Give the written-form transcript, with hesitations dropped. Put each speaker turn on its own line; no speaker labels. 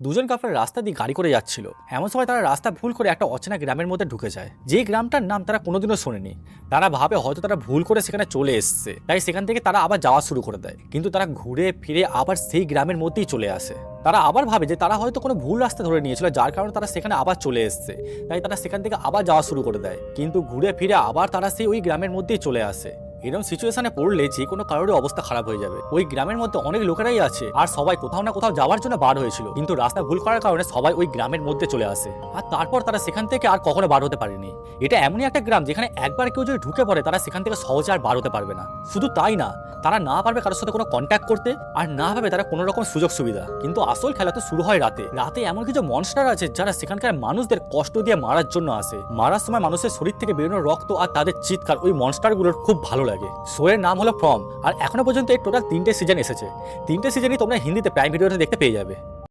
দুজন কাপড় রাস্তা দিয়ে গাড়ি করে যাচ্ছিল। এমন সময় তারা রাস্তা ভুল করে একটা অচেনা গ্রামের মধ্যে ঢুকে যায়, যে গ্রামটার নাম তারা কোনোদিনও শোনেনি। তারা ভাবে হয়তো তারা ভুল করে সেখানে চলে এসছে, তাই সেখান থেকে তারা আবার যাওয়া শুরু করে দেয়। কিন্তু তারা ঘুরে ফিরে আবার সেই গ্রামের মধ্যেই চলে আসে। তারা আবার ভাবে যে তারা হয়তো কোনো ভুল রাস্তা ধরে নিয়েছিল, যার কারণে তারা সেখানে আবার চলে এসছে, তাই তারা সেখান থেকে আবার যাওয়া শুরু করে দেয়। কিন্তু ঘুরে ফিরে আবার তারা সেই ওই গ্রামের মধ্যেই চলে আসে। এরকম সিচুয়েশনে পড়লে যে কোনো কারোরই অবস্থা খারাপ হয়ে যাবে। ওই গ্রামের মধ্যে অনেক লোকেরাই আছে, আর সবাই কোথাও না কোথাও যাওয়ার জন্য বার হয়েছিল, কিন্তু রাস্তা ভুল করার কারণে সবাই ওই গ্রামের মধ্যে চলে আসে। আর তারপর তারা সেখান থেকে আর কখনো বার হতে পারেনি। এটা এমনই একটা গ্রাম যেখানে একবার কেউ যদি ঢুকে পড়ে তারা সেখান থেকে সহজে আর বার হতে পারবে না। শুধু তাই না, তারা না পারবে কারোর সাথে কোনো কন্ট্যাক্ট করতে, আর না পাবে তারা কোনো রকম সুযোগ সুবিধা। কিন্তু আসল খেলা তো শুরু হয় রাতে। রাতে এমন কিছু মনস্টার আছে যারা সেখানকার মানুষদের কষ্ট দিয়ে মারার জন্য আসে। মারার সময় মানুষের শরীর থেকে বেরোনো রক্ত আর তাদের চিৎকার ওই মনস্টারগুলোর খুব ভালো লাগে। শোয়ের নাম হলো ফ্রম, আর এখনো পর্যন্ত এর টোটাল 3টে সিজন এসেছে। 3টে সিজনই তোমরা হিন্দিতে প্রাইম ভিডিওতে দেখতে পেয়ে যাবে।